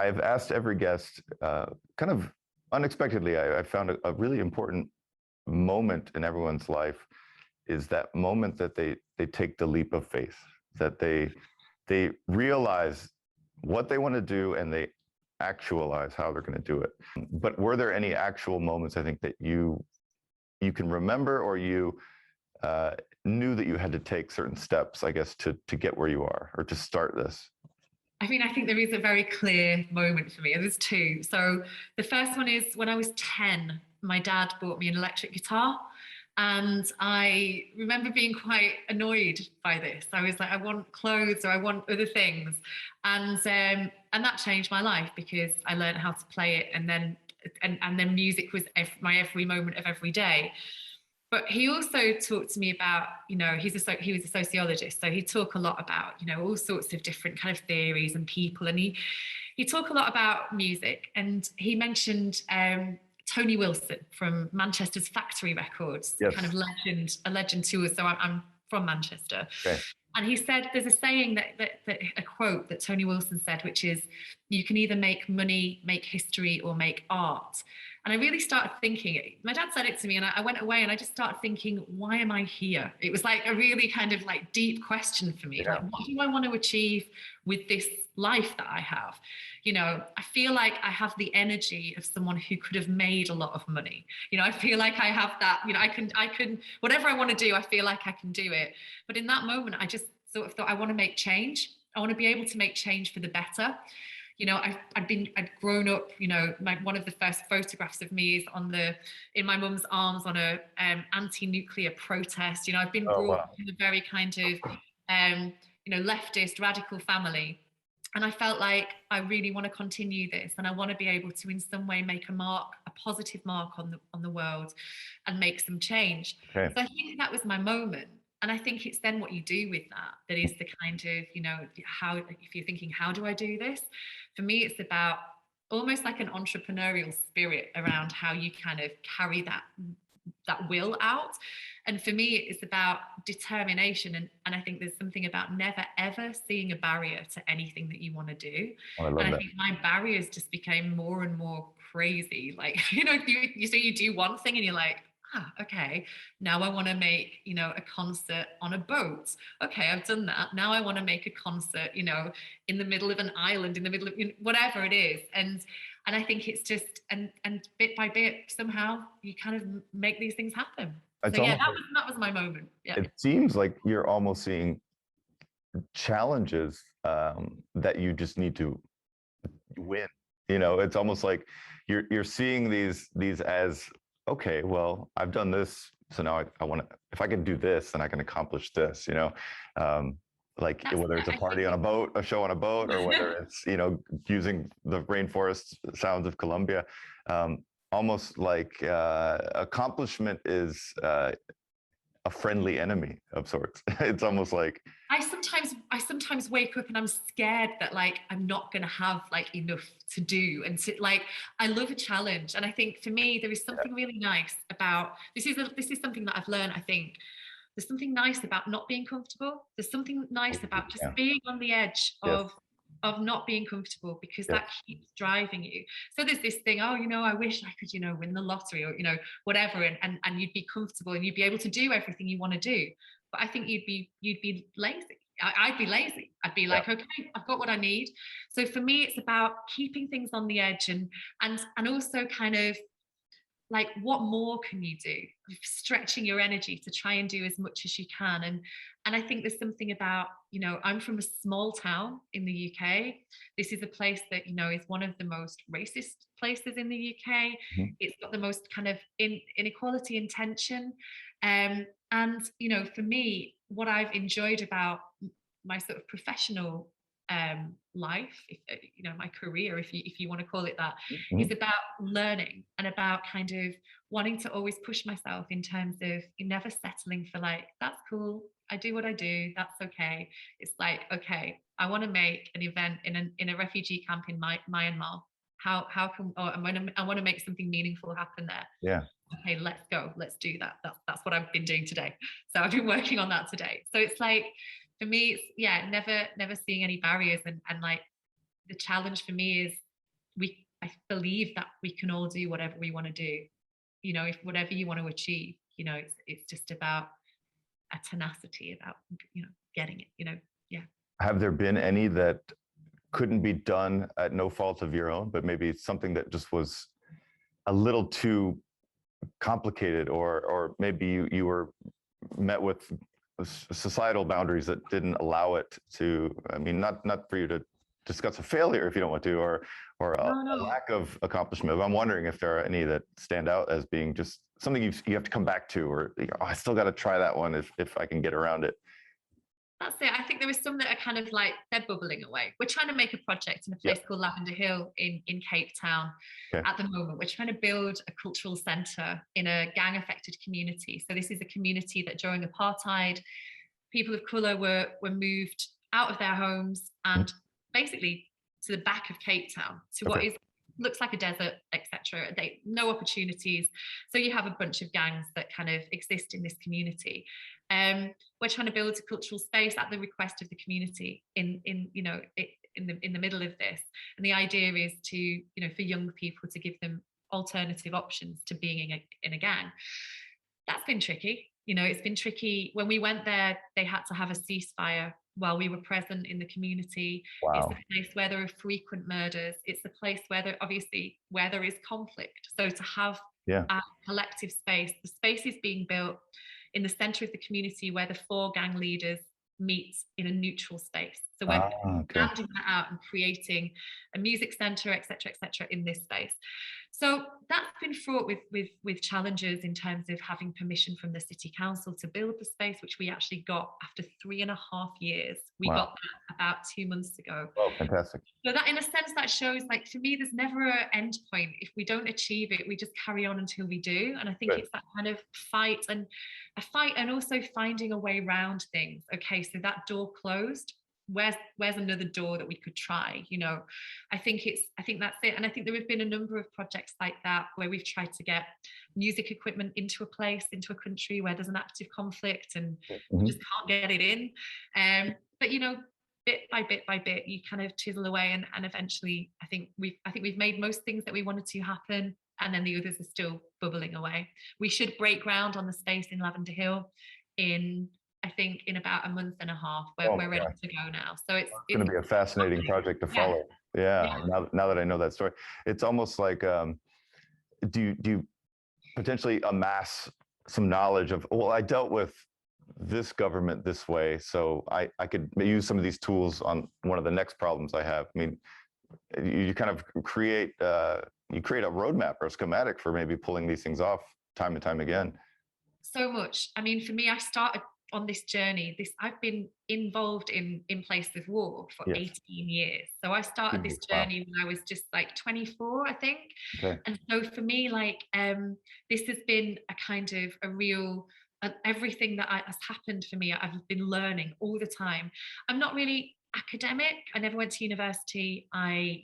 I've asked every guest, kind of unexpectedly, I found a really important moment in everyone's life is that moment that they take the leap of faith, that they realize what they want to do and they actualize how they're going to do it. But were there any actual moments, I think, that you can remember, or you knew that you had to take certain steps, I guess, to get where you are, or to start this? I mean, I think there is a very clear moment for me, and there's two. So the first one is when I was 10, my dad bought me an electric guitar. And I remember being quite annoyed by this. I was like, I want clothes, or I want other things. And that changed my life, because I learned how to play it. And then music was my every moment of every day. But he also talked to me about, he was a sociologist, so he talked a lot about, all sorts of different kind of theories and people, and he talked a lot about music, and he mentioned Tony Wilson from Manchester's Factory Records, yes. kind of a legend to us. So I'm from Manchester. Okay. And he said, there's a saying a quote that Tony Wilson said, which is, you can either make money, make history, or make art. And I really started thinking, my dad said it to me, and I went away and I just started thinking, why am I here? It was like a really kind of like deep question for me. Yeah. Like, what do I want to achieve with this life that I have? I feel like I have the energy of someone who could have made a lot of money. I feel like I have that, I can, whatever I want to do, I feel like I can do it. But in that moment, I just sort of thought, I want to make change. I want to be able to make change for the better. I'd grown up, one of the first photographs of me is in my mum's arms on a anti-nuclear protest. I've been brought up in a very kind of, leftist, radical family. And I felt like I really want to continue this, and I want to be able to in some way make a positive mark on the world and make some change. Okay. So I think that was my moment. And I think it's then what you do with that is the kind of, how, if you're thinking, how do I do this? For me, it's about almost like an entrepreneurial spirit around how you kind of carry that will out. And for me, it's about determination. And I think there's something about never, ever seeing a barrier to anything that you want to do. Oh, I think my barriers just became more and more crazy. Like, you say you do one thing and you're like, okay, now I want to make, a concert on a boat. Okay, I've done that. Now I want to make a concert, in the middle of an island, in the middle of whatever it is. And I think it's just, and bit by bit, somehow you kind of make these things happen. So yeah, that was my moment. Yeah. It seems like you're almost seeing challenges that you just need to win. It's almost like you're seeing these as, okay, well, I've done this, so now I want to, if I can do this, then I can accomplish this, like whether it's a party on a boat, a show on a boat, or whether it's, using the rainforest sounds of Colombia, almost like accomplishment is a friendly enemy of sorts. It's almost like I sometimes wake up and I'm scared that like I'm not going to have like enough to do, and to like, I love a challenge. And I think for me there is something really nice about this is something that I've learned. I think there's something nice about not being comfortable. There's something nice about just being on the edge of not being comfortable, because that keeps driving you. So there's this thing, I wish I could, win the lottery, or, whatever. And you'd be comfortable and you'd be able to do everything you want to do. But I think you'd be lazy. I'd be lazy. I'd be like, okay, I've got what I need. So for me, it's about keeping things on the edge and also kind of like, what more can you do? Stretching your energy to try and do as much as you can. And I think there's something about, I'm from a small town in the UK. This is a place that, is one of the most racist places in the UK. Mm-hmm. It's got the most kind of inequality and tension. And, for me, what I've enjoyed about my sort of professional life, my career, if you want to call it that, mm-hmm. is about learning and about kind of wanting to always push myself in terms of never settling for like, that's cool, I do what I do, that's okay. It's like, okay, I want to make an event in a refugee camp in Myanmar. How can I want to make something meaningful happen there. Yeah. Okay, let's go. Let's do that. That's what I've been doing today. So I've been working on that today. So it's like, for me, it's never seeing any barriers, and like the challenge for me is I believe that we can all do whatever we want to do. If whatever you want to achieve, it's just about a tenacity about, getting it, yeah. Have there been any that couldn't be done at no fault of your own, but maybe it's something that just was a little too complicated, or maybe you were met with societal boundaries that didn't allow it to, I mean, not for you to discuss a failure if you don't want to, or a lack of accomplishment. I'm wondering if there are any that stand out as being just something you have to come back to, or I still got to try that one if I can get around it. That's it. I think there are some that are kind of like, they're bubbling away. We're trying to make a project in a place called Lavender Hill in Cape Town at the moment. We're trying to build a cultural centre in a gang affected community. So this is a community that during apartheid, people of colour were moved out of their homes and basically to the back of Cape Town, to what looks like a desert, etc. No opportunities. So you have a bunch of gangs that kind of exist in this community. We're trying to build a cultural space at the request of the community in the middle of this. And the idea is to, for young people, to give them alternative options to being in a gang. That's been tricky. It's been tricky. When we went there, they had to have a ceasefire while we were present in the community. Wow. It's the place where there are frequent murders. It's the place where there is conflict. So to have a collective space, the space is being built in the center of the community where the 4 gang leaders meet in a neutral space. So we're expanding that out and creating a music center, et cetera, in this space. So that's been fraught with challenges in terms of having permission from the city council to build the space, which we actually got after 3.5 years. We got that about 2 months ago. Oh, fantastic. So that, in a sense, that shows, like, for me, there's never an end point. If we don't achieve it, we just carry on until we do. And I think it's that kind of fight and also finding a way around things. Okay, so that door closed. Where's another door that we could try? I think that's it. And I think there have been a number of projects like that where we've tried to get music equipment into a country where there's an active conflict and we just can't get it in. But bit by bit, you kind of chisel away, and eventually, I think we've made most things that we wanted to happen, and then the others are still bubbling away. We should break ground on the space in Lavender Hill in about a month and a half, where we're ready to go now. So it's going to be a fascinating project to follow. Now that I know that story, it's almost like, do you potentially amass some knowledge of, well, I dealt with this government this way, so I could use some of these tools on one of the next problems I have. I mean, you kind of create a roadmap or a schematic for maybe pulling these things off time and time again. So much. I mean, for me, I started on this journey. I've been involved in places of war for 18 years. So I started this journey when I was just like 24, I think. And so for me, like, this has been a kind of a real, everything that has happened for me, I've been learning all the time. I'm not really academic. I never went to university. I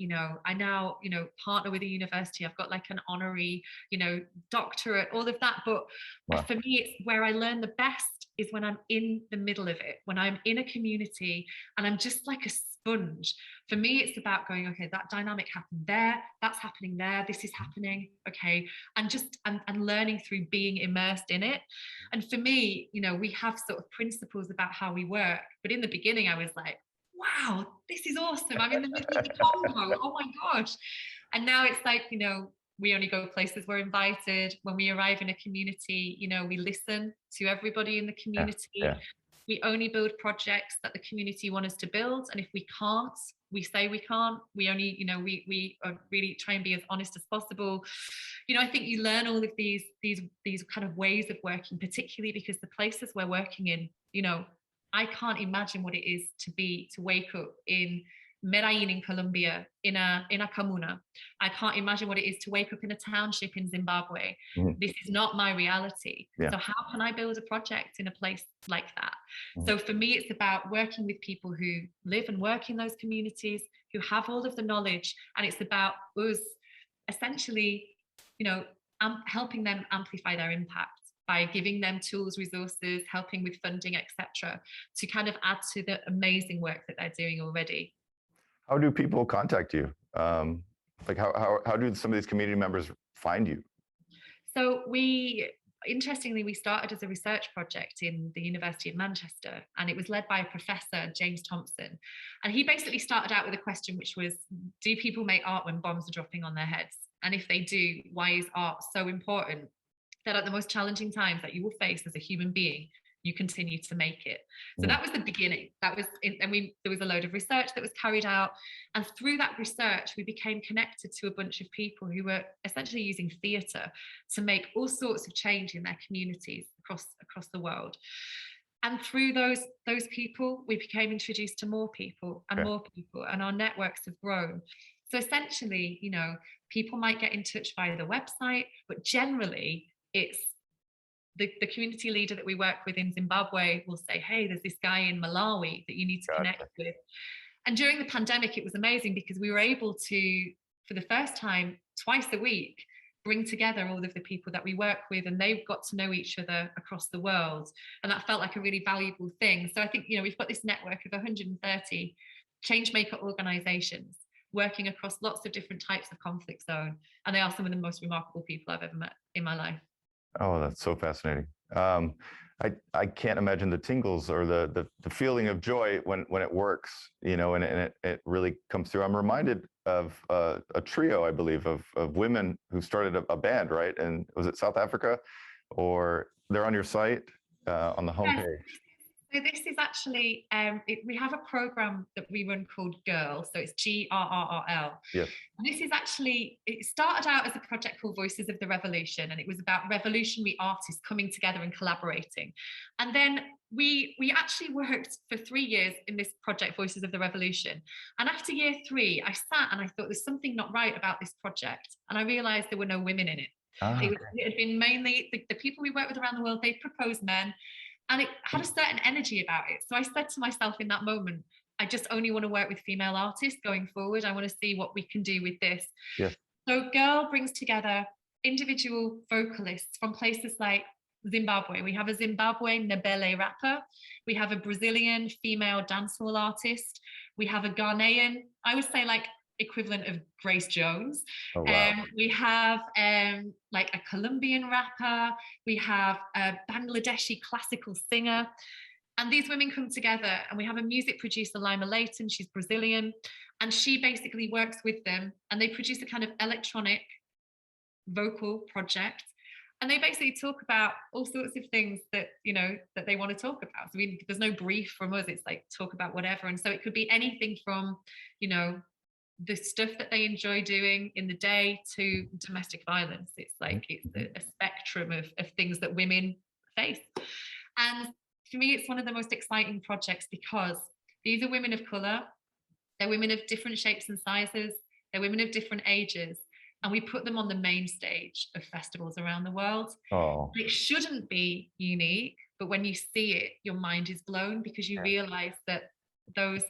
now, partner with a university. I've got like an honorary, doctorate, all of that. But for me, it's where I learn the best is when I'm in the middle of it, when I'm in a community and I'm just like a sponge. For me, it's about going, okay, that dynamic happened there, that's happening there, this is happening, okay, and just and learning through being immersed in it. And for me, we have sort of principles about how we work, but in the beginning I was like, wow, this is awesome, I'm in the middle of the Congo, oh my gosh. And now it's like, we only go places we're invited. When we arrive in a community, we listen to everybody in the community. We only build projects that the community want us to build. And if we can't, we say we can't. We only, we are really try and be as honest as possible. I think you learn all of these kind of ways of working, particularly because the places we're working in, I can't imagine what it is to wake up in Medellin in Colombia, in a comuna. I can't imagine what it is to wake up in a township in Zimbabwe. This is not my reality. So how can I build a project in a place like that? So for me, it's about working with people who live and work in those communities, who have all of the knowledge, and it's about us essentially, helping them amplify their impact by giving them tools, resources, helping with funding, etc., to kind of add to the amazing work that they're doing already. How do people contact you? Like how do some of these community members find you? So interestingly, we started as a research project in the University of Manchester, and it was led by a professor, James Thompson. And he basically started out with a question, which was, do people make art when bombs are dropping on their heads? And if they do, why is art so important that at the most challenging times that you will face as a human being, you continue to make it? So that was the beginning. There was a load of research that was carried out, and through that research we became connected to a bunch of people who were essentially using theatre to make all sorts of change in their communities across the world. And through those people, we became introduced to more people and more people, and our networks have grown. So essentially, people might get in touch via the website, but generally it's the community leader that we work with in Zimbabwe will say, hey, there's this guy in Malawi that you need to connect with. And during the pandemic, it was amazing because we were able to, for the first time, twice a week, bring together all of the people that we work with, and they've got to know each other across the world. And that felt like a really valuable thing. So I think, we've got this network of 130 changemaker organizations working across lots of different types of conflict zone. And they are some of the most remarkable people I've ever met in my life. Oh, that's so fascinating. I can't imagine the tingles or the feeling of joy when it works, and it really comes through. I'm reminded of a trio, I believe, of women who started a band, right? And was it South Africa, or they're on your site on the homepage? So this is actually, we have a program that we run called Girl. So it's GRRRL. Yes. And this is actually, it started out as a project called Voices of the Revolution, and it was about revolutionary artists coming together and collaborating. And then we actually worked for 3 years in this project, Voices of the Revolution. And after year 3, I sat and I thought there's something not right about this project. And I realized there were no women in it. It had been mainly the people we work with around the world, they proposed men. And it had a certain energy about it. So I said to myself in that moment, I just only want to work with female artists going forward. I want to see what we can do with this. Yes. So Girl brings together individual vocalists from places like Zimbabwe. We have a Zimbabwean Ndebele rapper. We have a Brazilian female dancehall artist. We have a Ghanaian, I would say like equivalent of Grace Jones. Oh, wow. We have like a Colombian rapper. We have a Bangladeshi classical singer. And these women come together, and we have a music producer, Lima Layton. She's Brazilian. And she basically works with them, and they produce a kind of electronic vocal project. And they basically talk about all sorts of things that, that they want to talk about. So there's no brief from us. It's like talk about whatever. And so it could be anything from, the stuff that they enjoy doing in the day to domestic violence. It's like it's a spectrum of things that women face. And for me, it's one of the most exciting projects because these are women of color. They're women of different shapes and sizes. They're women of different ages. And we put them on the main stage of festivals around the world. Oh. It shouldn't be unique, but when you see it, your mind is blown because you realize that those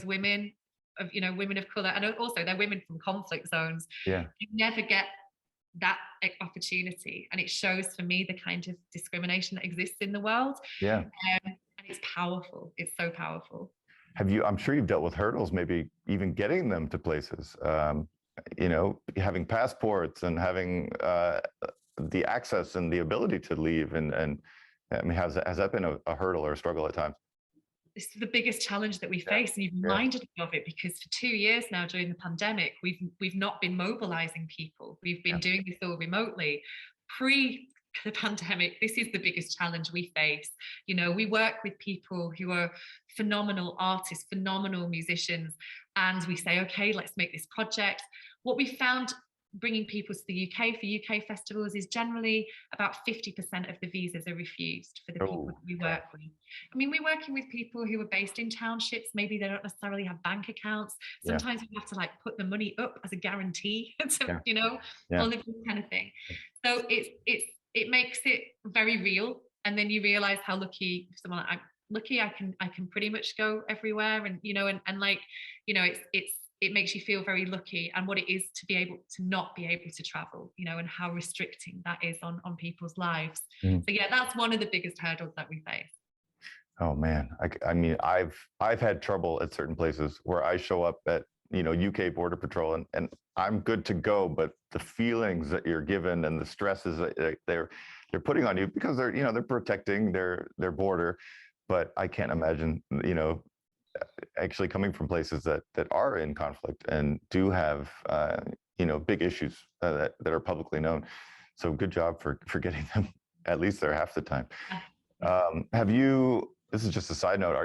women of women of color, and also they're women from conflict zones, you never get that opportunity. And it shows for me the kind of discrimination that exists in the world. And it's powerful. It's so powerful. I'm sure you've dealt with hurdles, maybe even getting them to places, having passports and having the access and the ability to leave. And I mean, has that been a hurdle or a struggle at times? This is the biggest challenge that we face, and you've reminded me of it because for 2 years now during the pandemic, we've not been mobilizing people. We've been doing this all remotely. Pre the pandemic, this is the biggest challenge we face. We work with people who are phenomenal artists, phenomenal musicians, and we say, okay, let's make this project. What we found bringing people to the UK for UK festivals is generally about 50% of the visas are refused for the people that we work with. I mean, we're working with people who are based in townships. Maybe they don't necessarily have bank accounts. Sometimes we have to like put the money up as a guarantee to, all of this kind of thing. So it makes it very real. And then you realize how lucky someone like I'm lucky. I can pretty much go everywhere, and it makes you feel very lucky, and what it is to be able to not be able to travel, and how restricting that is on people's lives. So that's one of the biggest hurdles that we face. Oh man, I mean, I've had trouble at certain places where I show up at UK Border Patrol, and I'm good to go, but the feelings that you're given and the stresses that they're putting on you, because they're protecting their border, but I can't imagine actually coming from places that are in conflict and do have big issues that are publicly known. So good job for getting them at least there half the time. Have you? This is just a side note.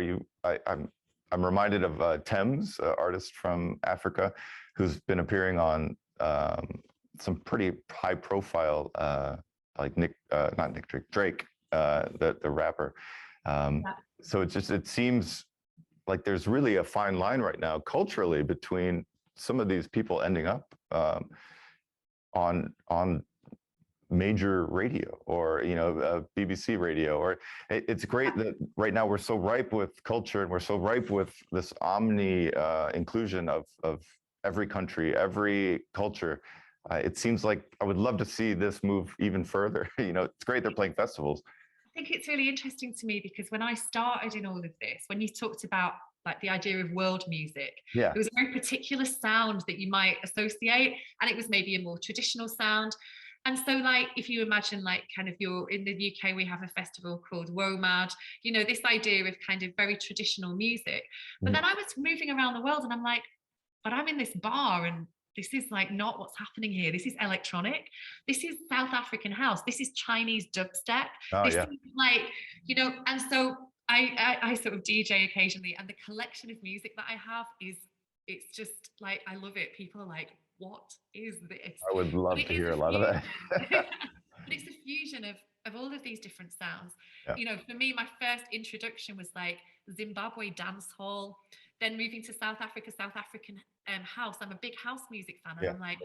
I'm reminded of Thames, artist from Africa, who's been appearing on some pretty high-profile, like not Nick Drake, the rapper. So it seems like there's really a fine line right now culturally between some of these people ending up on major radio or BBC radio, or it's great that right now we're so ripe with culture and we're so ripe with this inclusion of every country, every culture. It seems like I would love to see this move even further. It's great they're playing festivals. I think it's really interesting to me because when I started in all of this, when you talked about like the idea of world music, yeah, it was a very particular sound that you might associate, and it was maybe a more traditional sound. And so, like, if you imagine, like, kind of you're in the UK, we have a festival called WOMAD, this idea of kind of very traditional music. But then I was moving around the world and I'm like, but I'm in this bar and this is like not what's happening here. This is electronic. This is South African house. This is Chinese dubstep. oh This yeah, is like, and so I sort of DJ occasionally, and the collection of music that I have it's just like, I love it. People are like, what is this? I would love to hear a lot of that. But it's a fusion of all of these different sounds. Yeah. For me, my first introduction was like Zimbabwe dance hall, then moving to South African house. I'm a big house music fan, and I'm like,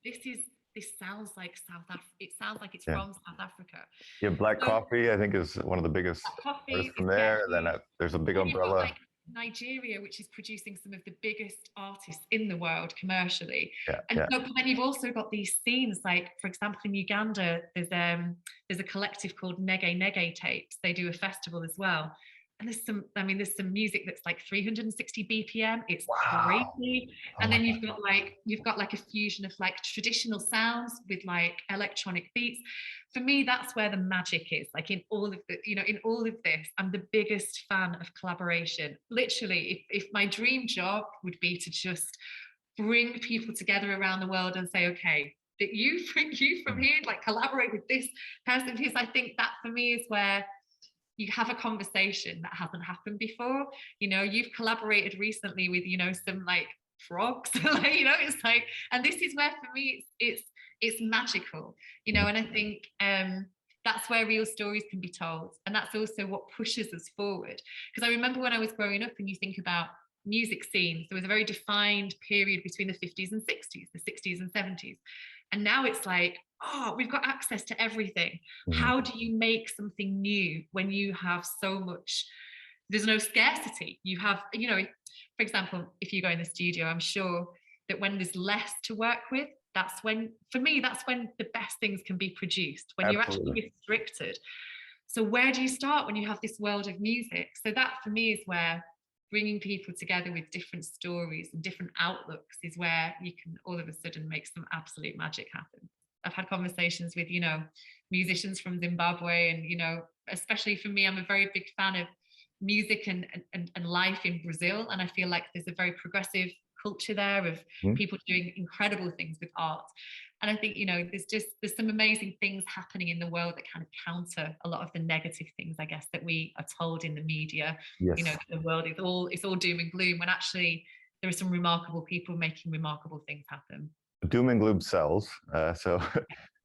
this sounds like South Africa. It sounds like it's from South Africa. Yeah, Black Coffee, I think, is one of the biggest artists from there. Then there's a big umbrella. Like Nigeria, which is producing some of the biggest artists in the world commercially. So, but then you've also got these scenes, like, for example, in Uganda, there's a collective called Nege Nege Tapes. They do a festival as well. And there's some music that's like 360 BPM. It's crazy. And then you've got like a fusion of like traditional sounds with like electronic beats. For me, that's where the magic is. Like in all of this, I'm the biggest fan of collaboration. Literally, if my dream job would be to just bring people together around the world and say, okay, that you from here, like collaborate with this person, because I think that for me is where you have a conversation that hasn't happened before. You've collaborated recently with some like frogs. It's like, and this is where for me it's magical. And I think that's where real stories can be told, and that's also what pushes us forward. Because I remember when I was growing up, and you think about music scenes, there was a very defined period between the 50s and 60s, the 60s and 70s, and now it's like, oh, we've got access to everything. How do you make something new when you have so much? There's no scarcity. You have, for example, if you go in the studio, I'm sure that when there's less to work with, that's when the best things can be produced, when you're actually restricted. So where do you start when you have this world of music? So that for me is where bringing people together with different stories and different outlooks is where you can all of a sudden make some absolute magic happen. I've had conversations with, musicians from Zimbabwe, and, especially for me, I'm a very big fan of music and life in Brazil. And I feel like there's a very progressive culture there of people doing incredible things with art. And I think, there's some amazing things happening in the world that kind of counter a lot of the negative things, I guess, that we are told in the media. The world it's all doom and gloom, when actually there are some remarkable people making remarkable things happen. Doom and gloom sells, so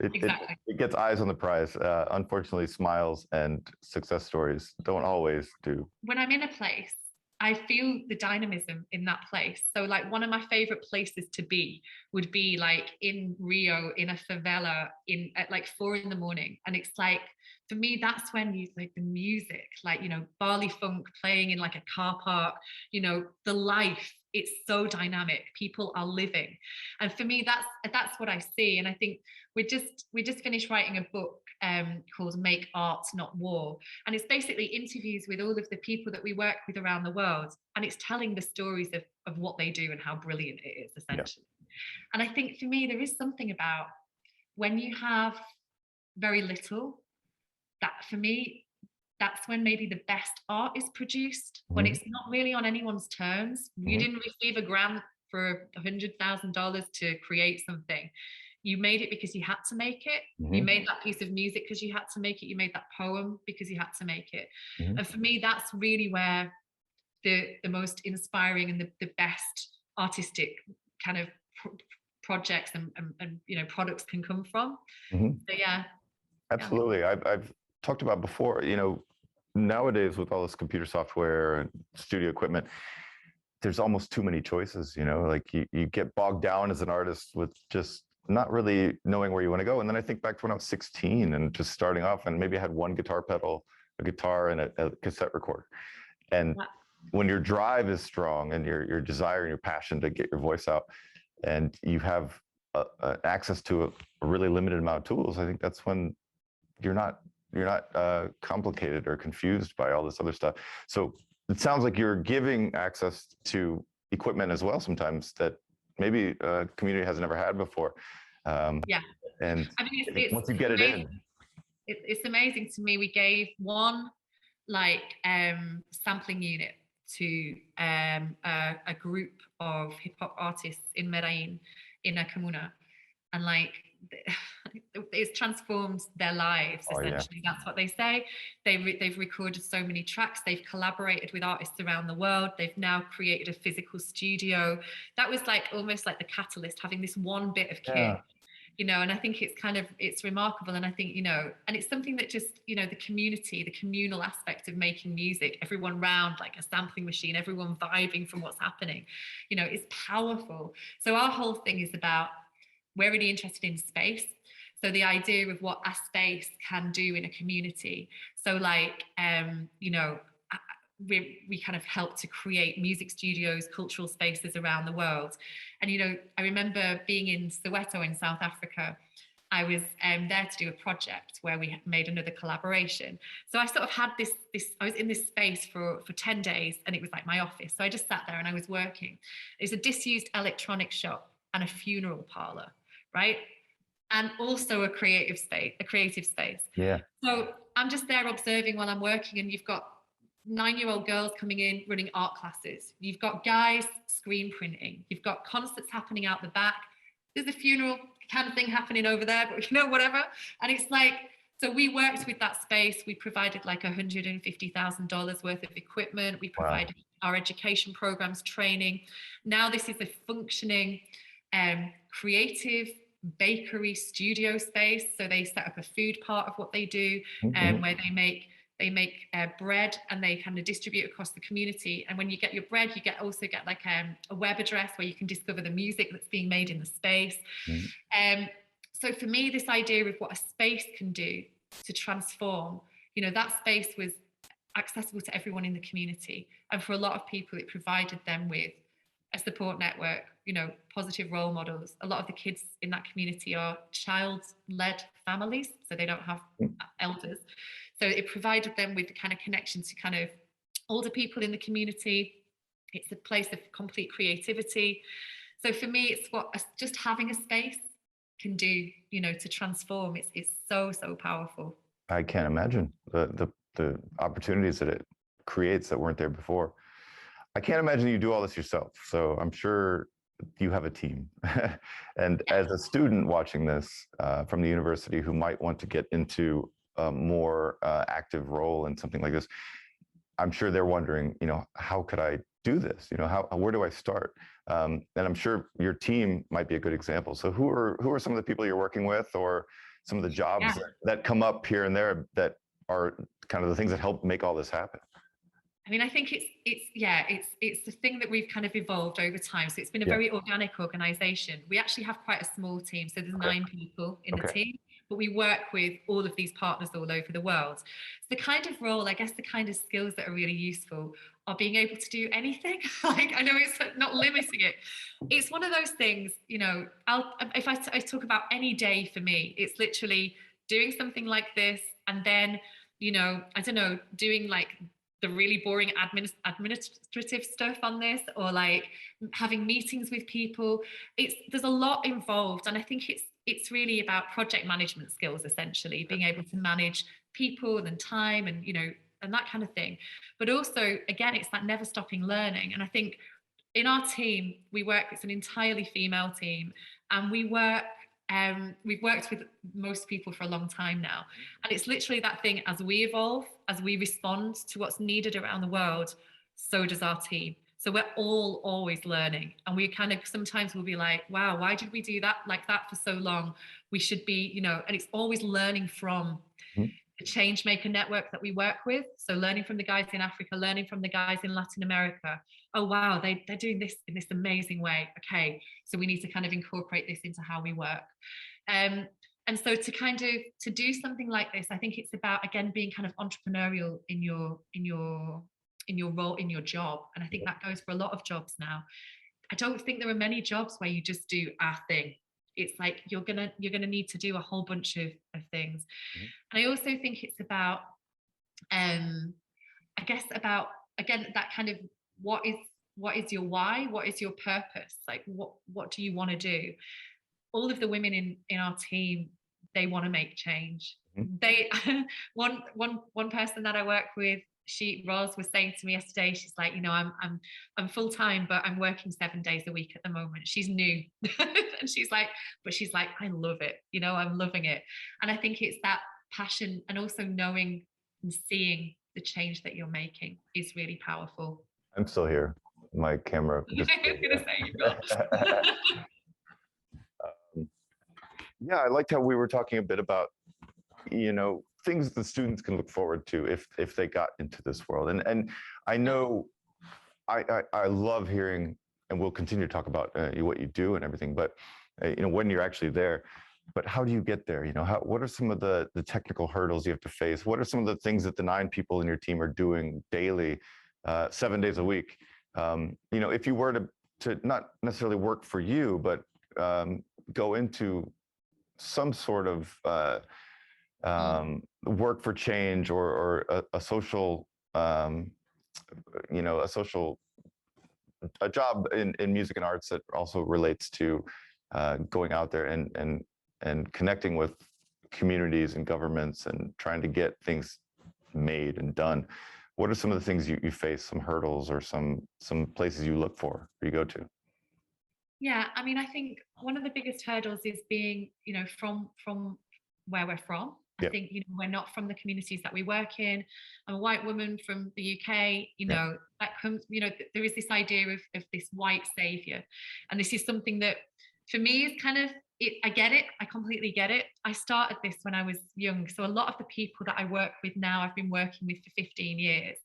Exactly. it gets eyes on the prize. Unfortunately, smiles and success stories don't always do. When I'm in a place, I feel the dynamism in that place. So like one of my favorite places to be would be like in Rio, in a favela, at like 4 a.m. And it's like, for me, that's when you like the music, like, Barley Funk playing in like a car park, the life it's so dynamic. People are living, and for me, that's what I see. And I think we just finished writing a book called "Make Art, Not War," and it's basically interviews with all of the people that we work with around the world, and it's telling the stories of what they do and how brilliant it is, essentially. And I think for me, there is something about when you have very little, that for me, that's when maybe the best art is produced, when it's not really on anyone's terms. You didn't receive a grant for $100,000 to create something. You made it because you had to make it. You made that piece of music because you had to make it. You made that poem because you had to make it. And for me, that's really where the most inspiring and the best artistic kind of projects and you know, products can come from. So yeah. Absolutely. I've talked about before, you know, nowadays with all this computer software and studio equipment, there's almost too many choices, you know, like you get bogged down as an artist with just not really knowing where you want to go. And then I think back to when I was 16 and just starting off, and maybe I had one guitar pedal, a guitar, and a cassette recorder. And when your drive is strong and your desire and your passion to get your voice out, and you have access to a really limited amount of tools, I think that's when you're not complicated or confused by all this other stuff. So it sounds like you're giving access to equipment as well sometimes that maybe a community has never had before. And I mean, it's once you get it in, it's amazing to me. We gave one like sampling unit to a group of hip hop artists in Medellin, in a comuna, and like it's transformed their lives, essentially. That's what they say. They've recorded so many tracks. They've collaborated with artists around the world. They've now created a physical studio. That was like almost like the catalyst, having this one bit of kit, you know. And I think it's remarkable. And I think, you know, and it's something that just, you know, the community, the communal aspect of making music, everyone round like a sampling machine, everyone vibing from what's happening, you know, is powerful. So our whole thing is about, we're really interested in space. So the idea of what a space can do in a community. So like, you know, we kind of help to create music studios, cultural spaces around the world. And, you know, I remember being in Soweto in South Africa. I was there to do a project where we made another collaboration. So I sort of had this, I was in this space for 10 days, and it was like my office. So I just sat there and I was working. It's a disused electronic shop and a funeral parlor, right? And also a creative space. Yeah. So I'm just there observing while I'm working, and you've got 9-year-old girls coming in running art classes. You've got guys screen printing. You've got concerts happening out the back. There's a funeral kind of thing happening over there, but you know, whatever. And it's like, so we worked with that space. We provided like $150,000 worth of equipment. We provided our education programs, training. Now this is a functioning creative bakery studio space. So they set up a food part of what they do, where they make bread, and they kind of distribute across the community. And when you get your bread, you also get like a web address where you can discover the music that's being made in the space. So for me, this idea of what a space can do to transform, you know, that space was accessible to everyone in the community. And for a lot of people, it provided them with a support network, you know, positive role models. A lot of the kids in that community are child-led families, so they don't have elders. So it provided them with the kind of connection to kind of older people in the community. It's a place of complete creativity. So for me, it's what just having a space can do, you know, to transform. It's so powerful. I can't imagine the opportunities that it creates that weren't there before. I can't imagine you do all this yourself. So I'm sure you have a team. And as a student watching this from the university who might want to get into a more active role in something like this, I'm sure they're wondering, you know, how could I do this? You know, where do I start? And I'm sure your team might be a good example. So who are some of the people you're working with, or some of the jobs that come up here and there that are kind of the things that help make all this happen? I mean, I think it's the thing that we've kind of evolved over time. So it's been a very organic organization. We actually have quite a small team. So there's 9 people in the team. but we work with all of these partners all over the world. So the kind of role, I guess the kind of skills that are really useful are being able to do anything. Like, I know it's not limiting it. It's one of those things, you know, if I talk about any day for me, it's literally doing something like this, and then, you know, I don't know, doing like the really boring administrative stuff on this, or like having meetings with people. There's a lot involved, and I think it's really about project management skills, essentially being able to manage people and time, and, you know, and that kind of thing. But also, again, it's that never stopping learning. And I think in our team, it's an entirely female team, and we've worked with most people for a long time now. And it's literally that thing: as we evolve, as we respond to what's needed around the world, so does our team. So we're all always learning. And we kind of sometimes will be like, wow, why did we do that like that for so long? We should be, you know, and it's always learning from the change maker network that we work with. So learning from the guys in Africa, learning from the guys in Latin America. Oh, wow, they're doing this in this amazing way. Okay, so we need to kind of incorporate this into how we work. And so to do something like this, I think it's about, again, being kind of entrepreneurial in your role, in your job. And I think that goes for a lot of jobs now. I don't think there are many jobs where you just do a thing. It's like you're gonna need to do a whole bunch of things. And I also think it's about, I guess, about, again, that kind of what is your why, what is your purpose, like what do you want to do? All of the women in our team, they want to make change. They one person that I work with, Roz was saying to me yesterday, she's like, you know, I'm full time, but I'm working 7 days a week at the moment. She's new. And she's like, I love it. You know, I'm loving it. And I think it's that passion, and also knowing and seeing the change that you're making is really powerful. I'm still here. My camera. I was going to say you've got. Yeah, I liked how we were talking a bit about, you know, things the students can look forward to if they got into this world. And I know I love hearing, and we'll continue to talk about what you do and everything, but you know, when you're actually there, but how do you get there? You know, what are some of the technical hurdles you have to face? What are some of the things that the 9 people in your team are doing daily, 7 days a week? You know, if you were to not necessarily work for you, but go into some sort of work for change, or a social, you know, a job in music and arts that also relates to going out there and connecting with communities and governments and trying to get things made and done. What are some of the things you face, some hurdles, or some places you look for or you go to? Yeah, I mean, I think one of the biggest hurdles is being, you know, from where we're from. I think, you know, we're not from the communities that we work in. I'm a white woman from the UK, you know, that comes, you know, there is this idea of this white savior. And this is something that for me is kind of, I get it. I completely get it. I started this when I was young. So a lot of the people that I work with now, I've been working with for 15 years.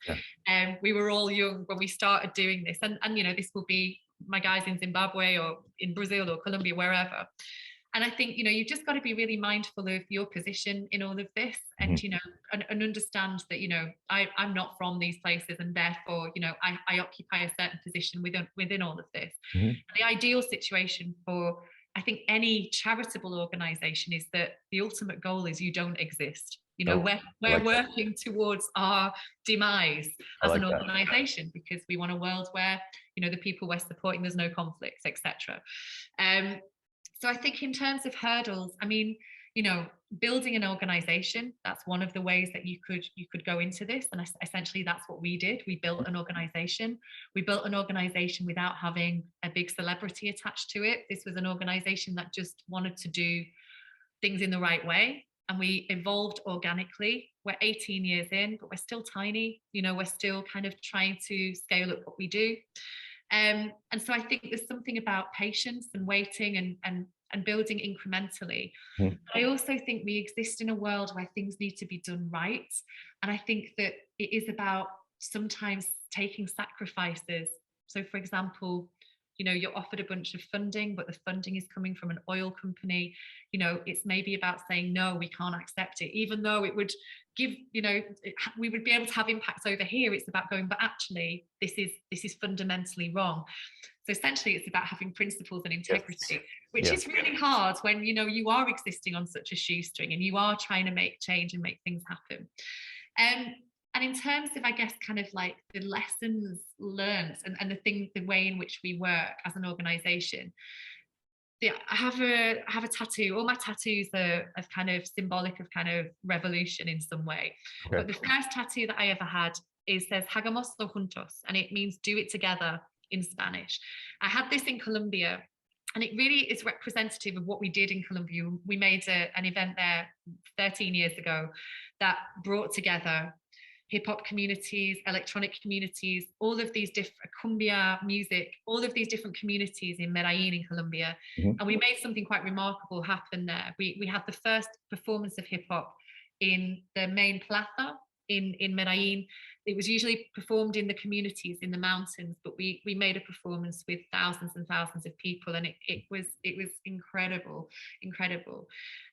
And we were all young when we started doing this. And, you know, this will be my guys in Zimbabwe or in Brazil or Colombia, wherever. And I think, you know, you've just got to be really mindful of your position in all of this, and, you know, and understand that, you know, I'm not from these places, and therefore, you know, I occupy a certain position within all of this. And the ideal situation for, I think, any charitable organization is that the ultimate goal is you don't exist. You know, we're working towards our demise as an organization, because we want a world where, you know, the people we're supporting, there's no conflicts, etc. So I think in terms of hurdles, I mean, you know, building an organization, that's one of the ways that you could go into this. And essentially that's what we did. We built an organization. We built an organization without having a big celebrity attached to it. This was an organization that just wanted to do things in the right way. And we evolved organically. We're 18 years in, but we're still tiny. You know, we're still kind of trying to scale up what we do. And so I think there's something about patience and waiting and building incrementally. I also think we exist in a world where things need to be done right. And I think that it is about sometimes taking sacrifices. So, for example, you know, you're offered a bunch of funding, but the funding is coming from an oil company. You know, it's maybe about saying, no, we can't accept it, even though it would give, you know, we would be able to have impacts over here. It's about going, but actually this is fundamentally wrong. So essentially it's about having principles and integrity, yes, which is really hard when, you know, you are existing on such a shoestring and you are trying to make change and make things happen. And in terms of, I guess, kind of like the lessons learned and the way in which we work as an organization, I have a tattoo. All my tattoos are kind of symbolic of kind of revolution in some way. Okay. But the first tattoo that I ever had says Hagamoslo juntos, and it means do it together in Spanish. I had this in Colombia, and it really is representative of what we did in Colombia. We made an event there 13 years ago that brought together hip-hop communities, electronic communities, all of these different cumbia music, all of these different communities in Medellin in Colombia. Mm-hmm. And we made something quite remarkable happen there. We had the first performance of hip-hop in the main plaza in Medellin. It was usually performed in the communities in the mountains, but we made a performance with thousands and thousands of people, and it was incredible.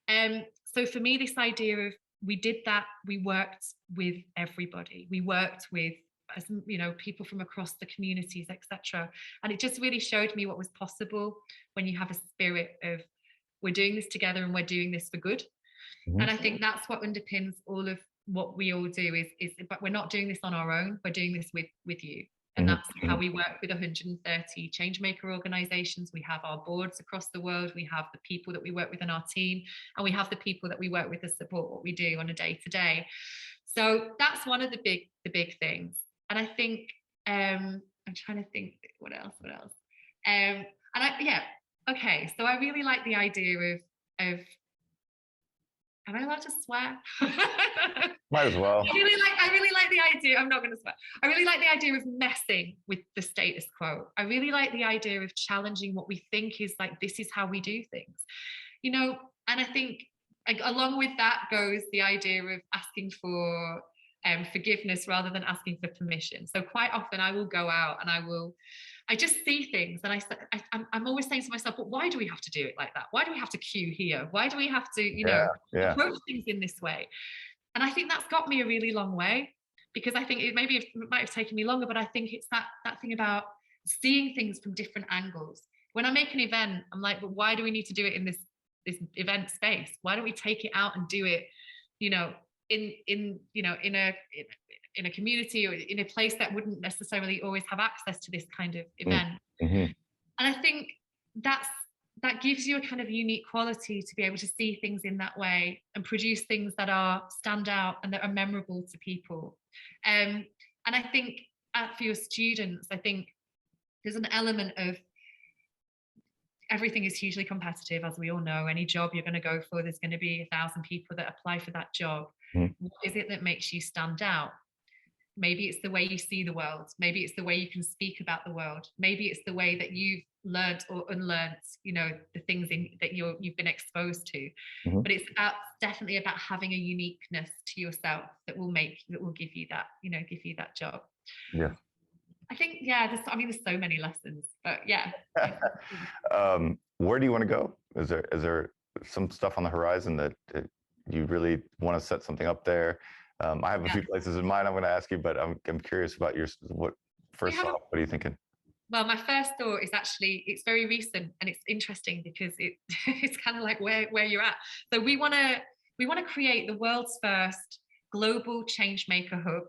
So for me, this idea of we did that, we worked with everybody, we worked with, you know, people from across the communities, etc. And it just really showed me what was possible when you have a spirit of we're doing this together and we're doing this for good. Mm-hmm. And I think that's what underpins all of what we all do is but we're not doing this on our own, we're doing this with you. And that's how we work with 130 changemaker organizations. We have our boards across the world. We have the people that we work with in our team, and we have the people that we work with to support what we do on a day-to-day. So that's one of the big things. And I think I'm trying to think what else. Okay. So I really like the idea of am I allowed to swear? Might as well. I really like the idea. I'm not going to swear. I really like the idea of messing with the status quo. I really like the idea of challenging what we think is like, this is how we do things, you know. And I think along with that goes the idea of asking for forgiveness rather than asking for permission. So quite often I will go out and I just see things, and I'm always saying to myself, but why do we have to do it like that? Why do we have to queue here? Why do we have to, you know, approach things in this way? And I think that's got me a really long way, because I think it might have taken me longer, but I think it's that thing about seeing things from different angles. When I make an event, I'm like, but why do we need to do it in this event space? Why don't we take it out and do it, you know, in a community or in a place that wouldn't necessarily always have access to this kind of event? Mm-hmm. And I think that gives you a kind of unique quality to be able to see things in that way and produce things that stand out and that are memorable to people. And I think for your students, I think there's an element of everything is hugely competitive, as we all know. Any job you're going to go for, there's going to be 1,000 people that apply for that job. Mm-hmm. What is it that makes you stand out? Maybe it's the way you see the world. Maybe it's the way you can speak about the world. Maybe it's the way that you've learned or unlearned, you know, the things that you've been exposed to. Mm-hmm. But it's definitely about having a uniqueness to yourself that will give you that job. Yeah. I think, there's so many lessons, but yeah. Where do you want to go? Is there some stuff on the horizon that you really want to set something up there? I have a few places in mind I'm going to ask you, but I'm curious about what are you thinking? Well, my first thought is actually, it's very recent and it's interesting because it's kind of like where you're at. So we want to create the world's first global changemaker hub.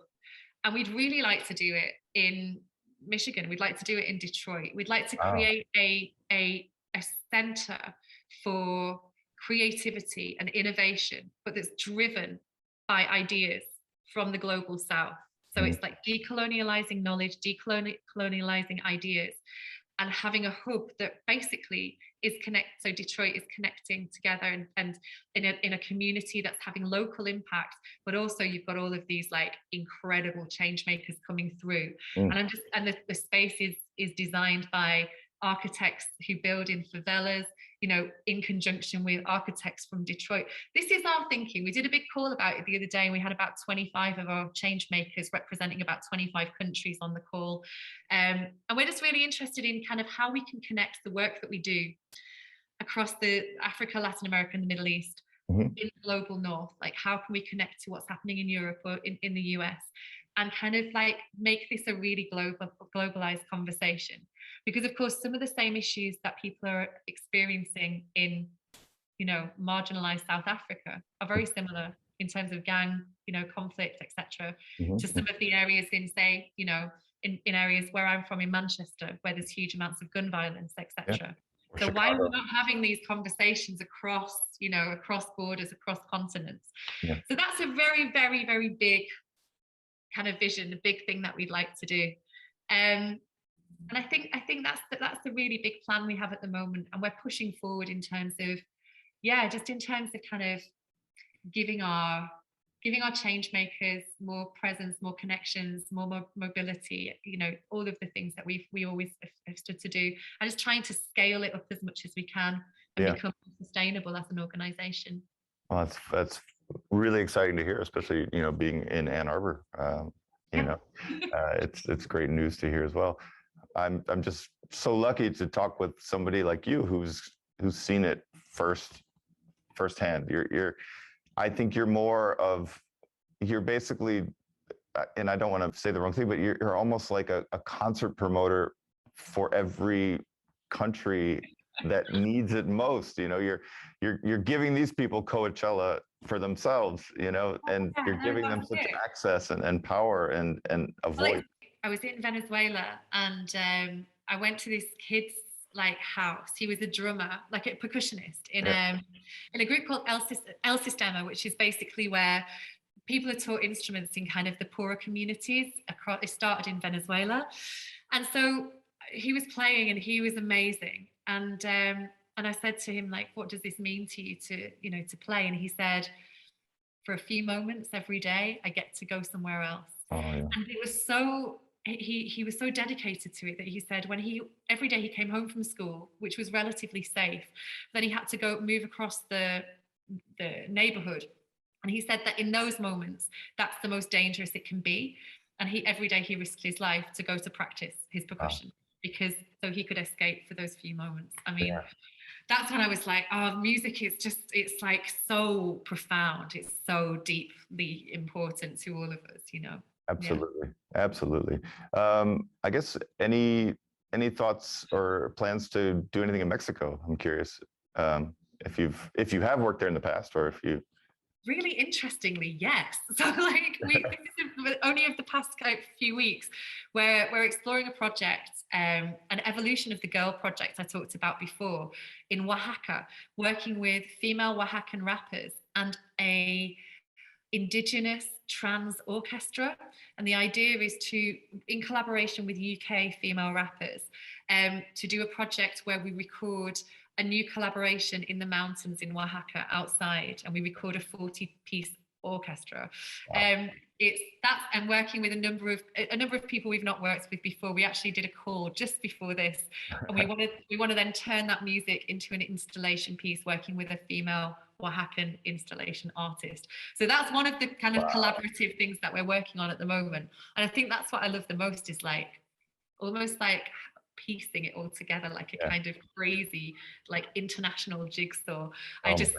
And we'd really like to do it in Michigan. We'd like to do it in Detroit. We'd like to create a center for creativity and innovation, but that's driven by ideas from the global South. So it's like decolonializing knowledge, decolonializing ideas, and having a hub that basically is so Detroit is connecting together and in a community that's having local impact, but also you've got all of these like incredible change makers coming through. And the space is designed by architects who build in favelas. in conjunction with architects from Detroit. This is our thinking. We did a big call about it the other day, and we had about 25 of our change makers representing about 25 countries on the call. And we're just really interested in kind of how we can connect the work that we do across the Africa, Latin America, and the Middle East in the global north. Like, how can we connect to what's happening in Europe or in the US, and kind of like make this a really globalized conversation? Because of course, some of the same issues that people are experiencing in, marginalized South Africa are very similar in terms of gang, conflict, etc., to some of the areas in, say, in areas where I'm from in Manchester, where there's huge amounts of gun violence, etc. So Chicago. why are we not having these conversations across, across borders, across continents? So that's a very, very, very big kind of vision, a big thing that we'd like to do. And I think that's the really big plan we have at the moment, and we're pushing forward in terms of, just in terms of kind of giving our change makers more presence, more connections, more mobility, all of the things that we always have stood to do, and just trying to scale it up as much as we can and become sustainable as an organization. Well, that's really exciting to hear, especially, being in Ann Arbor. It's great news to hear as well. I'm just so lucky to talk with somebody like you who's seen it firsthand. I think you're basically, and I don't want to say the wrong thing, but you're almost like a concert promoter for every country that needs it most. You're giving these people Coachella for themselves, and you're giving them such access and power and a voice. I was in Venezuela, and I went to this kid's house. He was a drummer, like a percussionist in a group called El Sistema, which is basically where people are taught instruments in kind of the poorer communities across. It started in Venezuela, and so he was playing, and he was amazing. And I said to him, like, what does this mean to you to play? And he said, for a few moments every day, I get to go somewhere else. And it was so. He was so dedicated to it that he said every day he came home from school, which was relatively safe, then he had to move across the neighborhood, and he said that in those moments that's the most dangerous it can be, and every day he risked his life to go to practice his percussion because so he could escape for those few moments. I mean, that's when I was like, oh, music is it's like so profound, it's so deeply important to all of us, Absolutely. I guess any thoughts or plans to do anything in Mexico? I'm curious if you have worked there in the past, or if you. Really interestingly, yes. So this is only of the past few weeks, where we're exploring a project, an evolution of the Girl project I talked about before in Oaxaca, working with female Oaxacan rappers and a indigenous trans orchestra. And the idea is to, in collaboration with UK female rappers, to do a project where we record a new collaboration in the mountains in Oaxaca outside, and we record a 40-piece orchestra. Wow. And working with a number of people we've not worked with before. We actually did a call just before this, and we want to then turn that music into an installation piece, working with a female Oaxacan installation artist. So that's one of the kind of collaborative things that we're working on at the moment. And I think that's what I love the most, is almost like piecing it all together like a kind of crazy international jigsaw. I just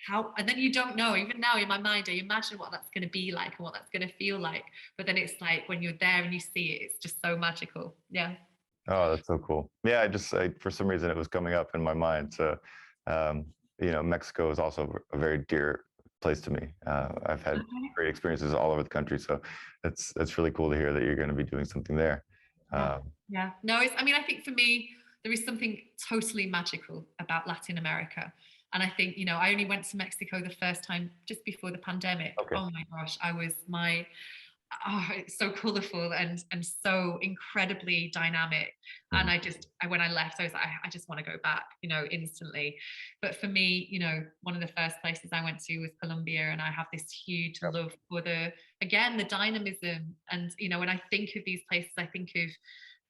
how, and then you don't know, even now in my mind, I imagine what that's going to be like and what that's going to feel like, but then it's like when you're there and you see it, it's just so magical. Oh, that's so cool. I for some reason it was coming up in my mind. So Mexico is also a very dear place to me. I've had great experiences all over the country, so it's really cool to hear that you're going to be doing something there. No, I think for me, there is something totally magical about Latin America. And I think, I only went to Mexico the first time just before the pandemic. Okay. Oh my gosh, it's so colorful and so incredibly dynamic. And when I left, I was like, I just want to go back, instantly. But for me, one of the first places I went to was Colombia, and I have this huge love for the dynamism. And, when I think of these places, I think of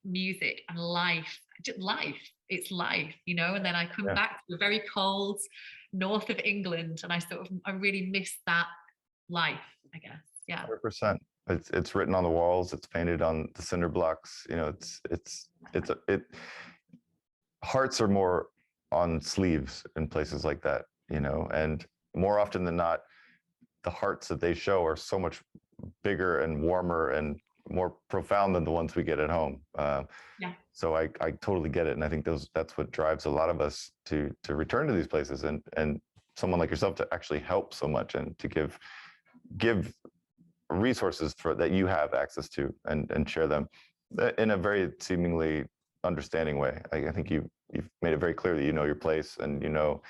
music and life, just life. It's life, you know. And then I come Yeah. back to a very cold north of England, and I really miss that life, I guess. Yeah. 100%. It's written on the walls. It's painted on the cinder blocks. You know, hearts are more on sleeves in places like that, you know, and more often than not, the hearts that they show are so much bigger and warmer and more profound than the ones we get at home. Yeah. So I totally get it, and I think that's what drives a lot of us to return to these places, and someone like yourself to actually help so much and to give resources for that you have access to and share them in a very seemingly understanding way. I think you've made it very clear that you know your place, and you know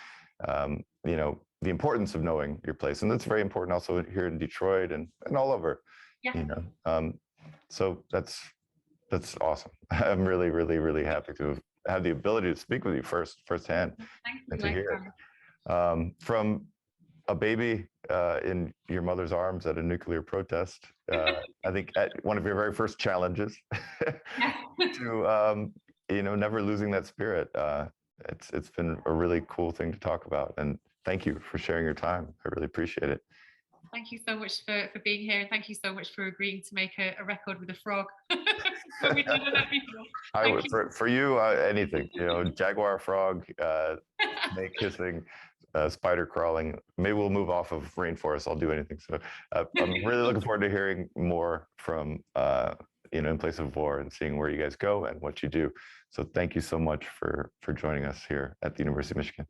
the importance of knowing your place, and that's very important also here in Detroit and all over. Yeah. You know, so that's awesome. I'm really, really, really happy to have had the ability to speak with you firsthand and to hear from a baby in your mother's arms at a nuclear protest. I think at one of your very first challenges to never losing that spirit. It's been a really cool thing to talk about, and thank you for sharing your time. I really appreciate it. Thank you so much for being here, and thank you so much for agreeing to make a record with a frog. For you, anything, you know, jaguar, frog, snake hissing, spider crawling. Maybe we'll move off of rainforest. I'll do anything. So I'm really looking forward to hearing more from In Place of War and seeing where you guys go and what you do. So thank you so much for joining us here at the University of Michigan.